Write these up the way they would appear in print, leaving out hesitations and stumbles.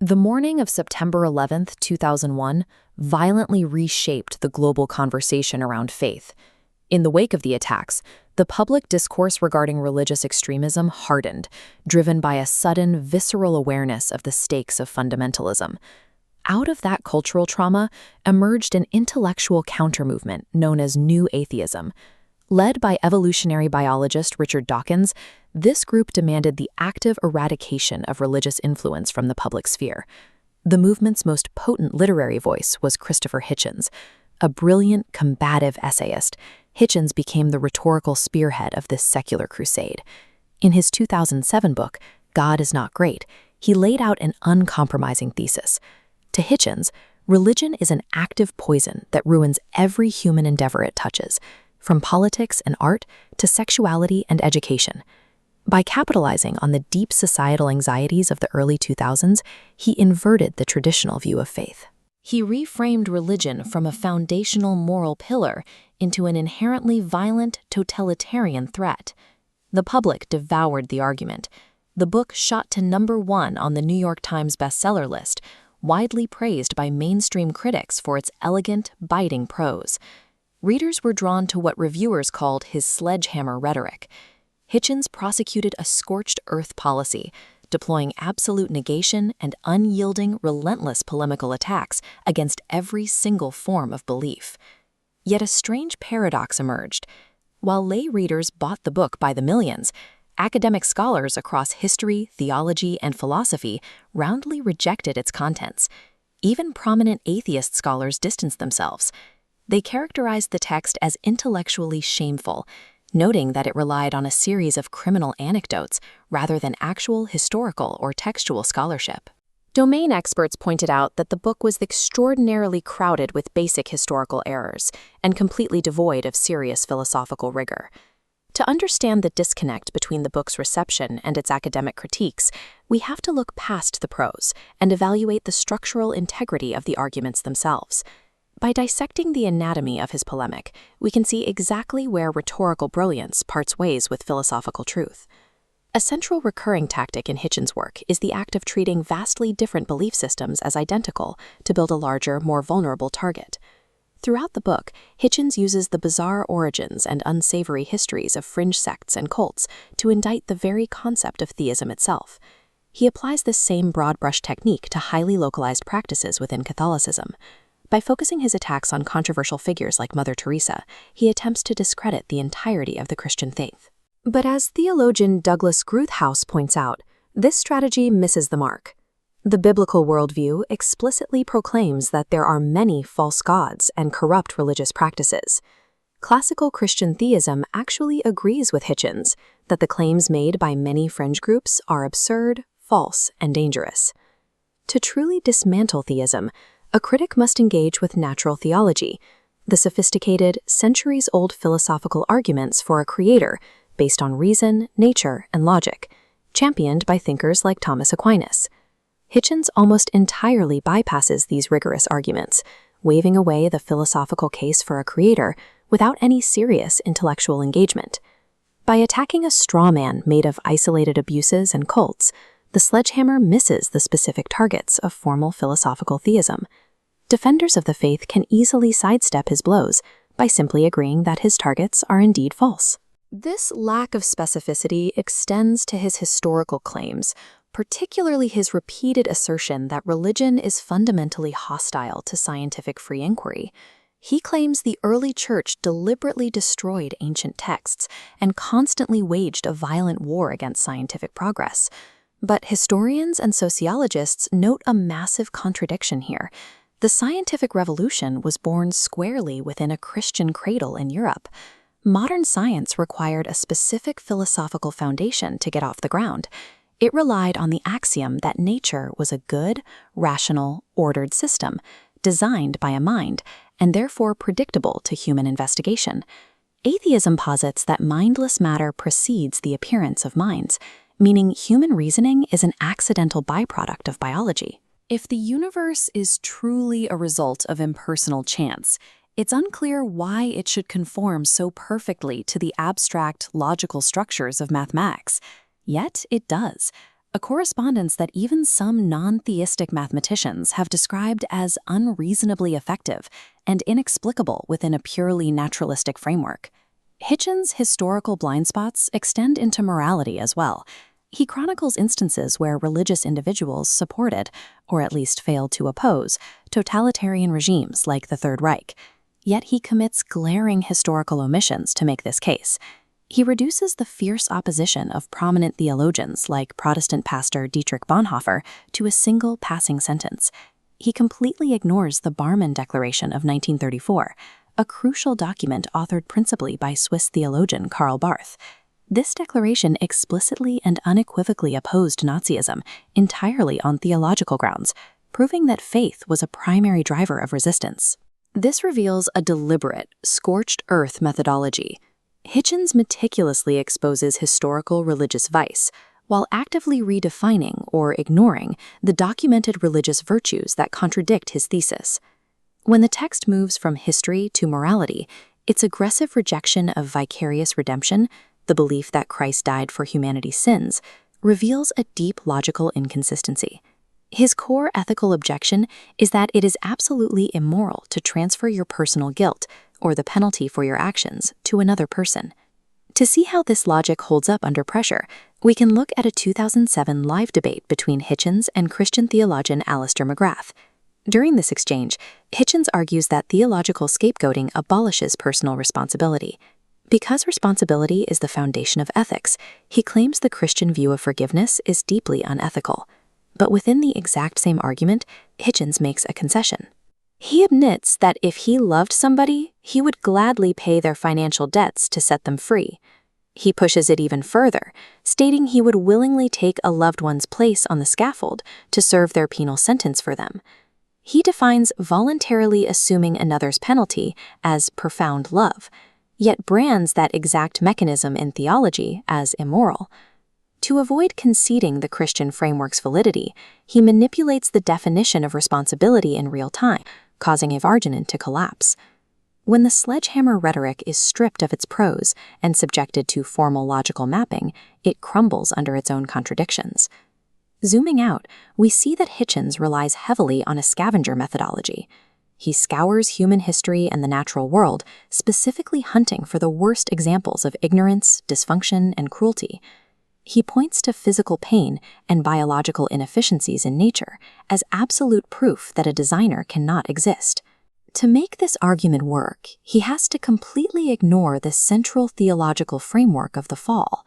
The morning of September 11th, 2001, violently reshaped the global conversation around faith. In the wake of the attacks, the public discourse regarding religious extremism hardened, driven by a sudden, visceral awareness of the stakes of fundamentalism. Out of that cultural trauma emerged an intellectual countermovement known as New Atheism. Led by evolutionary biologist Richard Dawkins, this group demanded the active eradication of religious influence from the public sphere. The movement's most potent literary voice was Christopher Hitchens. A brilliant, combative essayist, Hitchens became the rhetorical spearhead of this secular crusade. In his 2007 book, God is Not Great, he laid out an uncompromising thesis. To Hitchens, religion is an active poison that ruins every human endeavor it touches, from politics and art to sexuality and education. By capitalizing on the deep societal anxieties of the early 2000s, he inverted the traditional view of faith. He reframed religion from a foundational moral pillar into an inherently violent, totalitarian threat. The public devoured the argument. The book shot to #1 on the New York Times bestseller list, widely praised by mainstream critics for its elegant, biting prose. Readers were drawn to what reviewers called his sledgehammer rhetoric. Hitchens prosecuted a scorched earth policy, deploying absolute negation and unyielding, relentless polemical attacks against every single form of belief. Yet a strange paradox emerged. While lay readers bought the book by the millions, academic scholars across history, theology, and philosophy roundly rejected its contents. Even prominent atheist scholars distanced themselves. They characterized the text as intellectually shameful, noting that it relied on a series of criminal anecdotes rather than actual historical or textual scholarship. Domain experts pointed out that the book was extraordinarily crowded with basic historical errors and completely devoid of serious philosophical rigor. To understand the disconnect between the book's reception and its academic critiques, we have to look past the prose and evaluate the structural integrity of the arguments themselves. By dissecting the anatomy of his polemic, we can see exactly where rhetorical brilliance parts ways with philosophical truth. A central recurring tactic in Hitchens' work is the act of treating vastly different belief systems as identical to build a larger, more vulnerable target. Throughout the book, Hitchens uses the bizarre origins and unsavory histories of fringe sects and cults to indict the very concept of theism itself. He applies this same broad-brush technique to highly localized practices within Catholicism. By focusing his attacks on controversial figures like Mother Teresa, he attempts to discredit the entirety of the Christian faith. But as theologian Douglas Groothuis points out, this strategy misses the mark. The biblical worldview explicitly proclaims that there are many false gods and corrupt religious practices. Classical Christian theism actually agrees with Hitchens that the claims made by many fringe groups are absurd, false, and dangerous. To truly dismantle theism, a critic must engage with natural theology, the sophisticated, centuries-old philosophical arguments for a creator based on reason, nature, and logic, championed by thinkers like Thomas Aquinas. Hitchens almost entirely bypasses these rigorous arguments, waving away the philosophical case for a creator without any serious intellectual engagement. By attacking a straw man made of isolated abuses and cults, the sledgehammer misses the specific targets of formal philosophical theism. Defenders of the faith can easily sidestep his blows by simply agreeing that his targets are indeed false. This lack of specificity extends to his historical claims, particularly his repeated assertion that religion is fundamentally hostile to scientific free inquiry. He claims the early church deliberately destroyed ancient texts and constantly waged a violent war against scientific progress. But historians and sociologists note a massive contradiction here. The scientific revolution was born squarely within a Christian cradle in Europe. Modern science required a specific philosophical foundation to get off the ground. It relied on the axiom that nature was a good, rational, ordered system, designed by a mind, and therefore predictable to human investigation. Atheism posits that mindless matter precedes the appearance of minds, meaning human reasoning is an accidental byproduct of biology. If the universe is truly a result of impersonal chance, it's unclear why it should conform so perfectly to the abstract, logical structures of mathematics. Yet it does. a correspondence that even some non-theistic mathematicians have described as unreasonably effective and inexplicable within a purely naturalistic framework. Hitchens' historical blind spots extend into morality as well. He chronicles instances where religious individuals supported, or at least failed to oppose, totalitarian regimes like the Third Reich. Yet he commits glaring historical omissions to make this case. He reduces the fierce opposition of prominent theologians like Protestant pastor Dietrich Bonhoeffer to a single passing sentence. He completely ignores the Barmen Declaration of 1934, a crucial document authored principally by Swiss theologian Karl Barth. This declaration explicitly and unequivocally opposed Nazism entirely on theological grounds, proving that faith was a primary driver of resistance. This reveals a deliberate, scorched earth methodology. Hitchens meticulously exposes historical religious vice, while actively redefining or ignoring the documented religious virtues that contradict his thesis. When the text moves from history to morality, its aggressive rejection of vicarious redemption, the belief that Christ died for humanity's sins, reveals a deep logical inconsistency. His core ethical objection is that it is absolutely immoral to transfer your personal guilt, or the penalty for your actions, to another person. To see how this logic holds up under pressure, we can look at a 2007 live debate between Hitchens and Christian theologian Alister McGrath. During this exchange, Hitchens argues that theological scapegoating abolishes personal responsibility. Because responsibility is the foundation of ethics, he claims the Christian view of forgiveness is deeply unethical. But within the exact same argument, Hitchens makes a concession. He admits that if he loved somebody, he would gladly pay their financial debts to set them free. He pushes it even further, stating he would willingly take a loved one's place on the scaffold to serve their penal sentence for them. He defines voluntarily assuming another's penalty as profound love, yet brands that exact mechanism in theology as immoral. To avoid conceding the Christian framework's validity, he manipulates the definition of responsibility in real time, causing a argument to collapse. When the Sledgehammer rhetoric is stripped of its prose and subjected to formal logical mapping, it crumbles under its own contradictions. Zooming out, we see that Hitchens relies heavily on a scavenger methodology. He scours human history and the natural world, specifically hunting for the worst examples of ignorance, dysfunction, and cruelty. He points to physical pain and biological inefficiencies in nature as absolute proof that a designer cannot exist. To make this argument work, he has to completely ignore the central theological framework of the fall.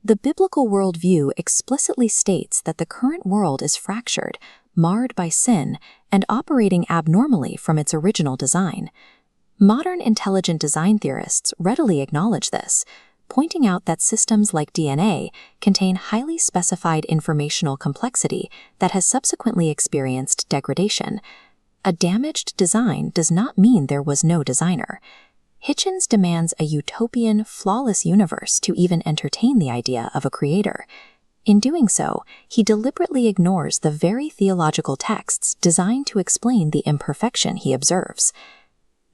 The biblical worldview explicitly states that the current world is fractured, marred by sin, and operating abnormally from its original design. Modern intelligent design theorists readily acknowledge this, pointing out that systems like DNA contain highly specified informational complexity that has subsequently experienced degradation. A damaged design does not mean there was no designer. Hitchens demands a utopian, flawless universe to even entertain the idea of a creator. In doing so, he deliberately ignores the very theological texts designed to explain the imperfection he observes.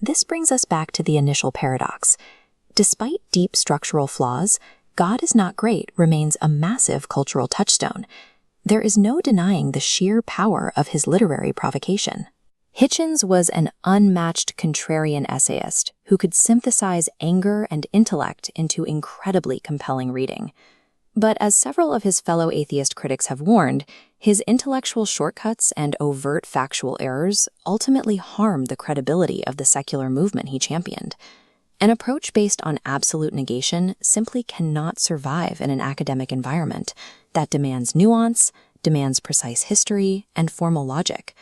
This brings us back to the initial paradox. Despite deep structural flaws, God is not great remains a massive cultural touchstone. There is no denying the sheer power of his literary provocation. Hitchens was an unmatched contrarian essayist who could synthesize anger and intellect into incredibly compelling reading. But as several of his fellow atheist critics have warned, his intellectual shortcuts and overt factual errors ultimately harmed the credibility of the secular movement he championed. An approach based on absolute negation simply cannot survive in an academic environment that demands nuance, demands precise history, and formal logic.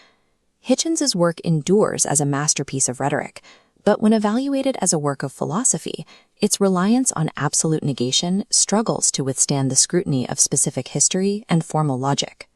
Hitchens' work endures as a masterpiece of rhetoric, but when evaluated as a work of philosophy, its reliance on absolute negation struggles to withstand the scrutiny of specific history and formal logic.